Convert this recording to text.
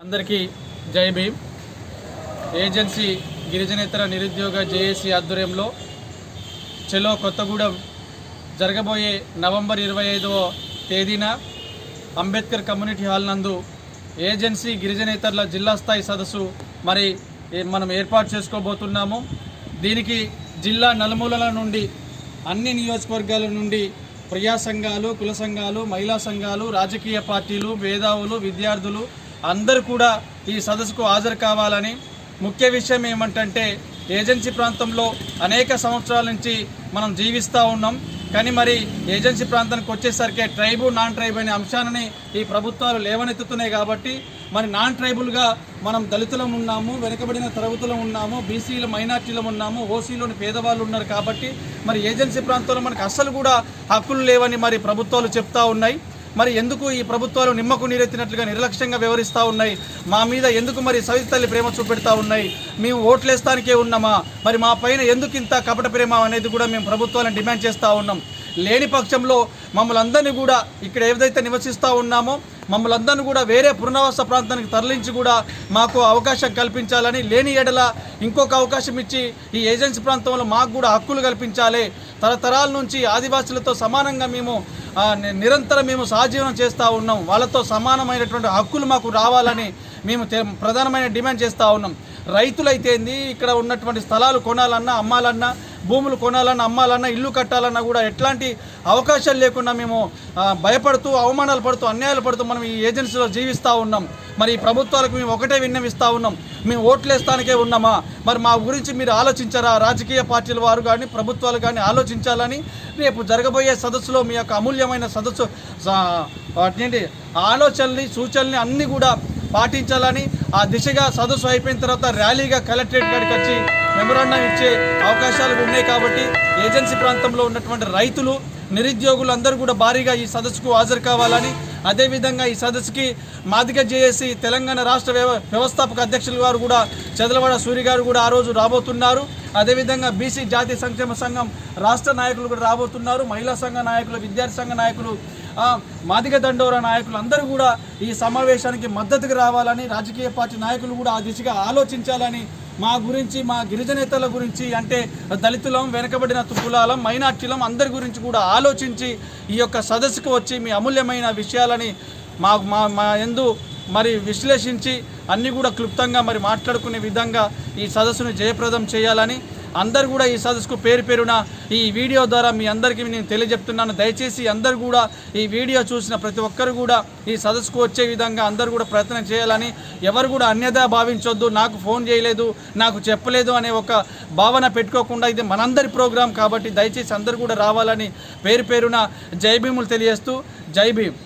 అందరికీ జై భీమ్. ఏజెన్సీ గిరిజనేతర నిరుద్యోగ జేఏసీ ఆధ్వర్యంలో చెలో కొత్తగూడెం జరగబోయే నవంబర్ 25వ తేదీన అంబేద్కర్ కమ్యూనిటీ హాల్ నందు ఏజెన్సీ గిరిజనేతరుల జిల్లా స్థాయి సదస్సు మనం ఏర్పాటు చేసుకోబోతున్నాము. దీనికి జిల్లా నలుమూలల నుండి అన్ని నియోజకవర్గాల నుండి ప్రజా సంఘాలు, కుల సంఘాలు, మహిళా సంఘాలు, రాజకీయ పార్టీలు, మేధావులు, విద్యార్థులు అందరూ కూడా ఈ సదస్సుకు హాజరు కావాలని. ముఖ్య విషయం ఏమంటే ఏజెన్సీ ప్రాంతంలో అనేక సంవత్సరాల నుంచి మనం జీవిస్తూ ఉన్నాం. కానీ మరి ఏజెన్సీ ప్రాంతానికి వచ్చేసరికి ట్రైబు, నాన్ ట్రైబ్ అనే అంశాన్ని ఈ ప్రభుత్వాలు లేవనెత్తుతున్నాయి. కాబట్టి మరి నాన్ ట్రైబుల్గా మనం దళితులం ఉన్నాము, వెనుకబడిన తరగతులం ఉన్నాము, బీసీలు మైనార్టీలం ఉన్నాము, ఓసీలోని పేదవాళ్ళు ఉన్నారు. కాబట్టి మరి ఏజెన్సీ ప్రాంతంలో మనకు అస్సలు కూడా హక్కులు లేవని మరి ప్రభుత్వాలు చెప్తా ఉన్నాయి. మరి ఎందుకు ఈ ప్రభుత్వాలు నిమ్మకు నీరెత్తినట్లుగా నిర్లక్ష్యంగా వ్యవహరిస్తూ ఉన్నాయి? మా మీద ఎందుకు మరి సవితి తల్లి ప్రేమ చూపెడతా ఉన్నాయి? మేము ఓట్లేస్తానికే ఉన్నామా? మరి మా పైన ఎందుకు ఇంత కపట ప్రేమ అనేది కూడా మేము ప్రభుత్వాలను డిమాండ్ చేస్తూ ఉన్నాం. లేని పక్షంలో మమ్మల్ని అందరినీ కూడా ఇక్కడ ఏదైతే నివసిస్తూ ఉన్నామో మమ్మల్ని అందరినీ కూడా వేరే పునరావాస ప్రాంతానికి తరలించి కూడా మాకు అవకాశం కల్పించాలని, లేని ఎడల ఇంకొక అవకాశం ఇచ్చి ఈ ఏజెన్సీ ప్రాంతంలో మాకు కూడా హక్కులు కల్పించాలి. తరతరాల నుంచి ఆదివాసులతో సమానంగా మేము నిరంతరం సహజీవనం చేస్తూ ఉన్నాం. వాళ్ళతో సమానమైనటువంటి హక్కులు మాకు రావాలని మేము ప్రధానమైన డిమాండ్ చేస్తూ ఉన్నాం. రైతులైతే ఇక్కడ ఉన్నటువంటి స్థలాలు కొనాలన్నా, అమ్మాలన్నా, భూములు కొనాలన్నా, అమ్మాలన్నా, ఇల్లు కట్టాలన్నా కూడా ఎట్లాంటి అవకాశాలు లేకుండా మేము భయపడుతూ, అవమానాలు పడుతూ, అన్యాయాలు పడుతూ మనం ఈ ఏజెన్సీలో జీవిస్తూ ఉన్నాం. మరి ఈ ప్రభుత్వాలకు మేము ఒకటే విన్నవిస్తూ ఉన్నాం, మేము ఓట్లేస్తానికే ఉన్నామా? మరి మా గురించి మీరు ఆలోచించారా? రాజకీయ పార్టీల వారు కానీ ప్రభుత్వాలు కానీ ఆలోచించాలని రేపు జరగబోయే సదస్సులో మీ యొక్క అమూల్యమైన సదస్సు ఆలోచనల్ని, సూచనల్ని అన్నీ కూడా పాటించాలని, ఆ దిశగా సదస్సు అయిపోయిన తర్వాత ర్యాలీగా కలెక్టరేట్ కాడికి వచ్చి మెమోరాండం ఇచ్చే అవకాశాలు ఉన్నాయి. కాబట్టి ఏజెన్సీ ప్రాంతంలో ఉన్నటువంటి రైతులు, నిరుద్యోగులు అందరూ కూడా భారీగా ఈ సదస్సుకు హాజరు కావాలని, అదేవిధంగా ఈ సదస్సుకి మాదిగ జేఏసీ తెలంగాణ రాష్ట్ర వ్యవస్థాపక అధ్యక్షులు గారు కూడా చదలవాడ సూరి గారు కూడా ఆ రోజు రాబోతున్నారు. అదేవిధంగా బీసీ జాతీయ సంక్షేమ సంఘం రాష్ట్ర నాయకులు కూడా రాబోతున్నారు. మహిళా సంఘ నాయకులు, విద్యార్థి సంఘ నాయకులు, మాదిగ దండోరా నాయకులు అందరూ కూడా ఈ సమావేశానికి మద్దతుకు రావాలని, రాజకీయ పార్టీ నాయకులు కూడా ఆ దిశగా ఆలోచించాలని, మా గురించి, మా గిరిజనేతల గురించి, అంటే దళితులం, వెనుకబడిన కులాలం, మైనార్టీలం అందరి గురించి కూడా ఆలోచించి ఈ యొక్క సదస్సుకు వచ్చి మీ అమూల్యమైన విషయాలని మా యందు మరి విశ్లేషించి అన్నీ కూడా క్లుప్తంగా మరి మాట్లాడుకునే విధంగా ఈ సదస్సును జయప్రదం చేయాలని అందరు కూడా ఈ సదస్సుకు పేరున ఈ వీడియో ద్వారా మీ అందరికీ నేను తెలియజెప్తున్నాను. దయచేసి అందరూ కూడా ఈ వీడియో చూసిన ప్రతి ఒక్కరు కూడా ఈ సదస్సుకు వచ్చే విధంగా అందరూ కూడా ప్రయత్నం చేయాలని, ఎవరు కూడా అన్యదా భావించొద్దు, నాకు ఫోన్ చేయలేదు, నాకు చెప్పలేదు అనే ఒక భావన పెట్టుకోకుండా ఇది మనందరి ప్రోగ్రాం కాబట్టి దయచేసి అందరూ కూడా రావాలని పేరున జై భీములు తెలియజేస్తూ జై భీమ్.